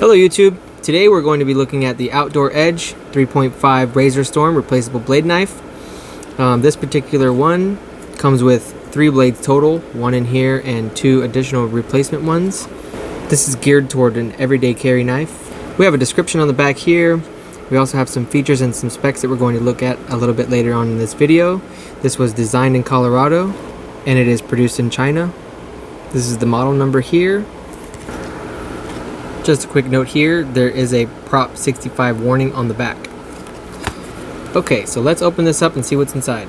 Hello YouTube, today we're going to be looking at the Outdoor Edge 3.5 Razorstorm replaceable blade knife. This particular one comes with 3 blades total, 1 in here and 2 additional replacement ones. This is geared toward an everyday carry knife. We have a description on the back here. We also have some features and some specs that we're going to look at a little bit later on in this video. This was designed in Colorado and it is produced in China. This is the model number here. Just a quick note here, there is a Prop 65 warning on the back. Okay, so let's open this up and see what's inside.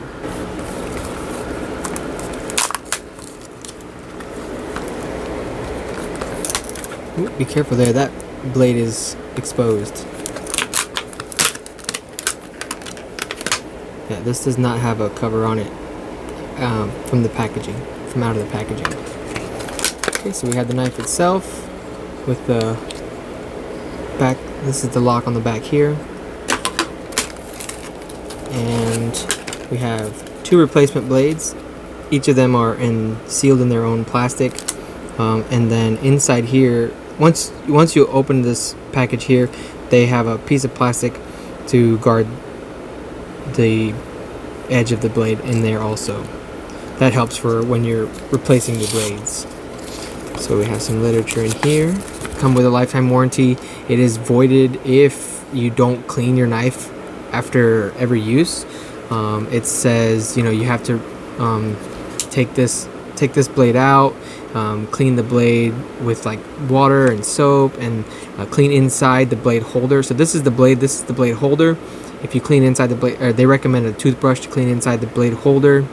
Ooh, be careful there, that blade is exposed. Yeah, this does not have a cover on it from the packaging, from out of the packaging. Okay, so we have the knife itself with the back. This is the lock on the back here, and we have 2 replacement blades. Each of them are sealed in their own plastic, and then inside here, once you open this package here, they have a piece of plastic to guard the edge of the blade in there also. That helps for when you're replacing the blades. So we have some literature in here. Come with a lifetime warranty. It is voided if you don't clean your knife after every use. It says, you know, you have to take this blade out, clean the blade with like water and soap, and clean inside the blade holder. So this is the blade. This is the blade holder. If you clean inside the blade, or they recommend a toothbrush to clean inside the blade holder.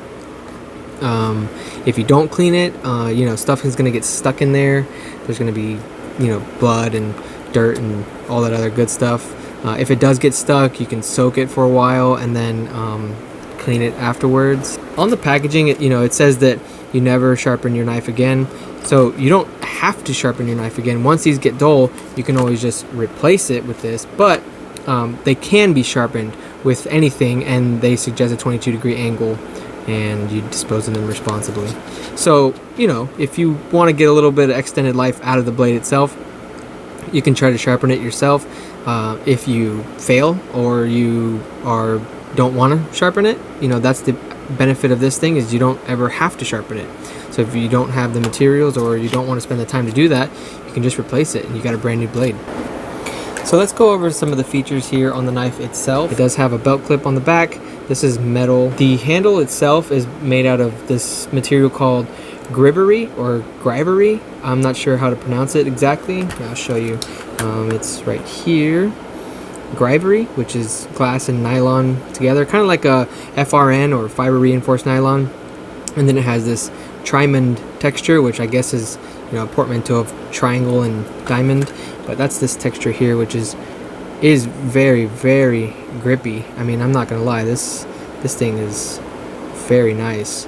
If you don't clean it, you know, stuff is going to get stuck in there. There's going to be, you know, blood and dirt and all that other good stuff. If it does get stuck, you can soak it for a while and then clean it afterwards. On the packaging, it says that you never sharpen your knife again. So you don't have to sharpen your knife again. Once these get dull, you can always just replace it with this. But they can be sharpened with anything, and they suggest a 22-degree angle, and you dispose of them responsibly. So, you know, if you want to get a little bit of extended life out of the blade itself, you can try to sharpen it yourself. If you fail or you don't want to sharpen it, you know, that's the benefit of this thing, is you don't ever have to sharpen it. So if you don't have the materials or you don't want to spend the time to do that, you can just replace it and you got a brand new blade. So let's go over some of the features here on the knife itself. It does have a belt clip on the back. This is metal. The handle itself is made out of this material called grivery or grivery. I'm not sure how to pronounce it exactly. I'll show you. It's right here. Grivery, which is glass and nylon together, kind of like a FRN or fiber reinforced nylon. And then it has this trimond texture, which I guess is, you know, a portmanteau of triangle and diamond. But that's this texture here, which is very, very grippy. I mean, I'm not gonna lie, this thing is very nice.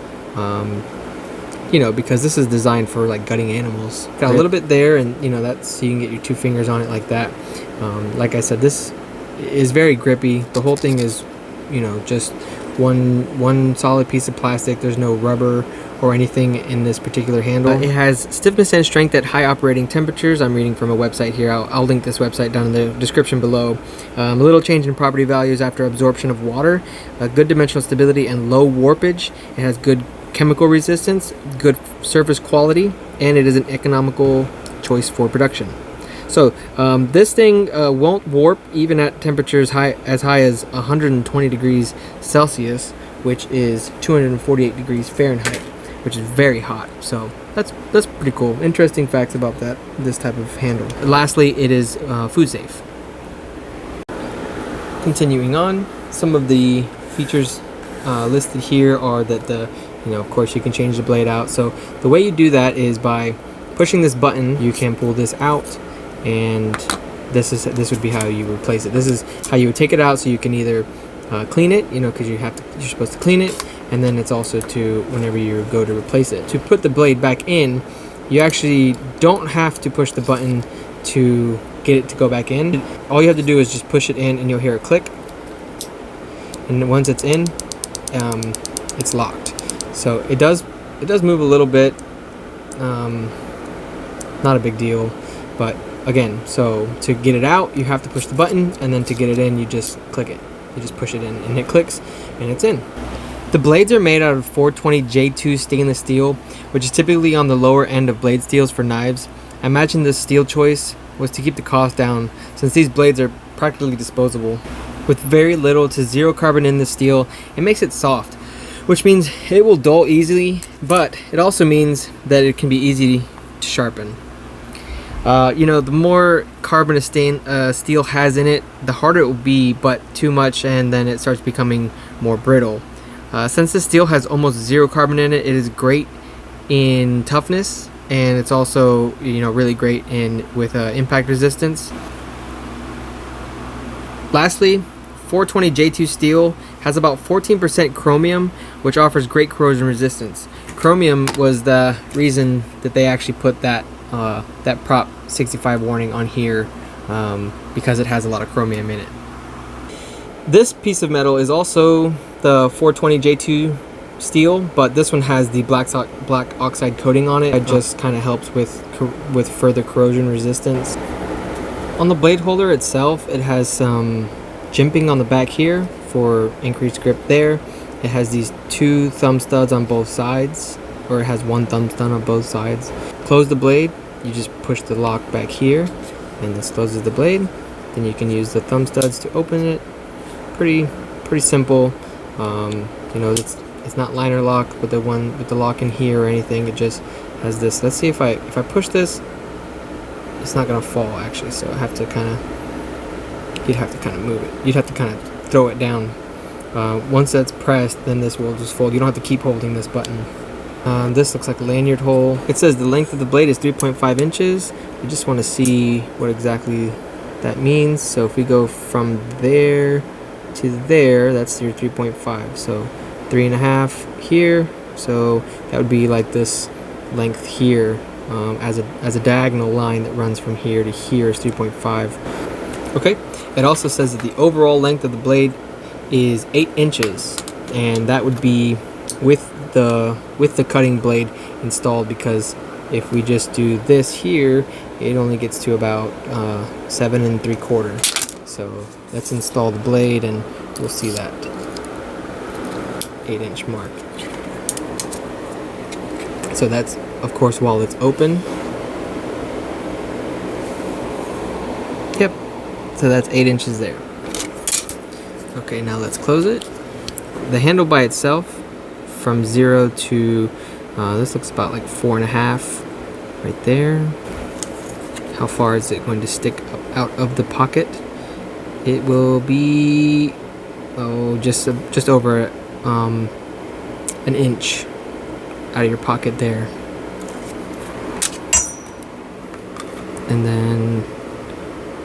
You know, because this is designed for like gutting animals. Got a little bit there, and you know, that's so you can get your 2 fingers on it like that. Like I said, this is very grippy. The whole thing is, you know, just one solid piece of plastic. There's no rubber or anything in this particular handle. It has stiffness and strength at high operating temperatures. I'm reading from a website here. I'll link this website down in the description below. A little change in property values after absorption of water, good dimensional stability and low warpage. It has good chemical resistance, good surface quality, and it is an economical choice for production. So this thing won't warp even at temperatures as high as 120 degrees Celsius, which is 248 degrees Fahrenheit, which is very hot. So that's pretty cool. Interesting facts about this type of handle. Lastly, it is food safe. Continuing on, some of the features listed here are that of course you can change the blade out. So the way you do that is by pushing this button. You can pull this out, and this would be how you replace it. This is how you would take it out, so you can either clean it, you know, because you're supposed to clean it, and then it's also to whenever you go to replace it. To put the blade back in, you actually don't have to push the button to get it to go back in. All you have to do is just push it in, and you'll hear a click, and once it's in, it's locked. So it does move a little bit, not a big deal, but again, so to get it out, you have to push the button, and then to get it in, you just click it. You just push it in, and it clicks, and it's in. The blades are made out of 420 J2 stainless steel, which is typically on the lower end of blade steels for knives. I imagine this steel choice was to keep the cost down, since these blades are practically disposable. With very little to zero carbon in the steel, it makes it soft, which means it will dull easily, but it also means that it can be easy to sharpen. The more carbon a steel has in it, the harder it will be, but too much and then it starts becoming more brittle. Since the steel has almost zero carbon in it, it is great in toughness, and it's also really great with impact resistance. Lastly, 420 J2 steel has about 14% chromium, which offers great corrosion resistance. Chromium was the reason that they actually put that Prop 65 warning on here, because it has a lot of chromium in it. This piece of metal is also the 420 J2 steel, but this one has the black oxide coating on it. It just kind of helps with further corrosion resistance. On the blade holder itself, it has some jimping on the back here for increased grip there. It has these 2 thumb studs on both sides, or it has 1 thumb stud on both sides. Close the blade, you just push the lock back here, and this closes the blade. Then you can use the thumb studs to open it. Pretty simple. It's not liner lock with the lock in here or anything. It just has this. Let's see if I push this, it's not gonna fall actually. So you'd have to kind of move it. You'd have to kind of throw it down. Once that's pressed, then this will just fold. You don't have to keep holding this button. This looks like a lanyard hole. It says the length of the blade is 3.5 inches. You just want to see what exactly that means. So if we go from there to there, that's your 3.5. So 3.5 here. So that would be like this length here, as a diagonal line that runs from here to here is 3.5. Okay. It also says that the overall length of the blade is 8 inches, and that would be with the cutting blade installed, because if we just do this here, it only gets to about 7 3/4. So let's install the blade and we'll see that 8-inch mark. So that's, of course, while it's open. Yep. So that's 8 inches there. Okay, now let's close it. The handle by itself, from 0 to this looks about like 4.5 right there. How far is it going to stick up out of the pocket? It will be just over an inch out of your pocket there. And then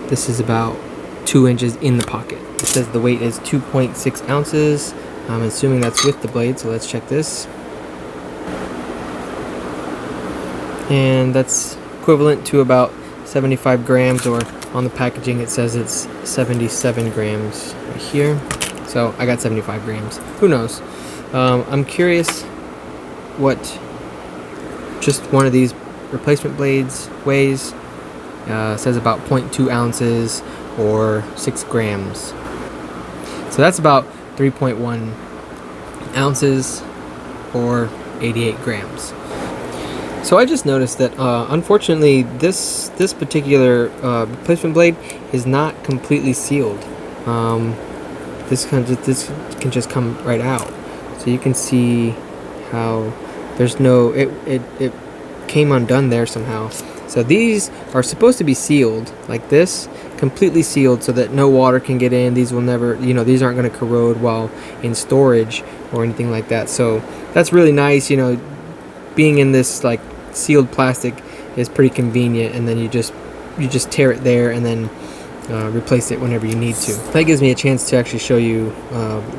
this is about 2 inches in the pocket. It says the weight is 2.6 ounces. I'm assuming that's with the blade, so let's check this. And that's equivalent to about 75 grams, or on the packaging it says it's 77 grams right here. So I got 75 grams. Who knows? I'm curious what just one of these replacement blades weighs. It says about 0.2 ounces or 6 grams. So that's about 3.1 ounces or 88 grams. So I just noticed that unfortunately this particular replacement blade is not completely sealed. This can just come right out. So you can see how there's no, it came undone there somehow. So these are supposed to be sealed like this, completely sealed, so that no water can get in. These will never, these aren't going to corrode while in storage or anything like that. So that's really nice. Being in this like sealed plastic is pretty convenient, and then you just tear it there and then replace it whenever you need to. That gives me a chance to actually show you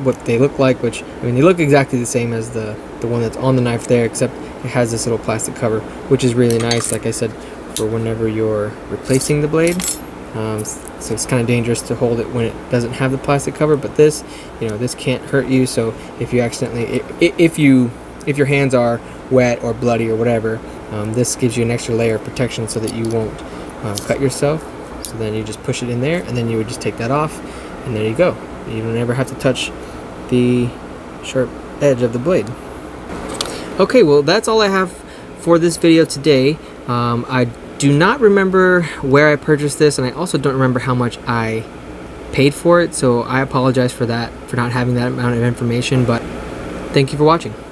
what they look like, which, they look exactly the same as the one that's on the knife there, except it has this little plastic cover, which is really nice, like I said, for whenever you're replacing the blade. So it's kind of dangerous to hold it when it doesn't have the plastic cover, but this, this can't hurt you. So if you accidentally, if your hands are wet or bloody or whatever, this gives you an extra layer of protection so that you won't cut yourself. So then you just push it in there, and then you would just take that off, and there you go. You don't ever have to touch the sharp edge of the blade. Okay, well that's all I have for this video today. I do not remember where I purchased this, and I also don't remember how much I paid for it, so I apologize for that, for not having that amount of information, but thank you for watching.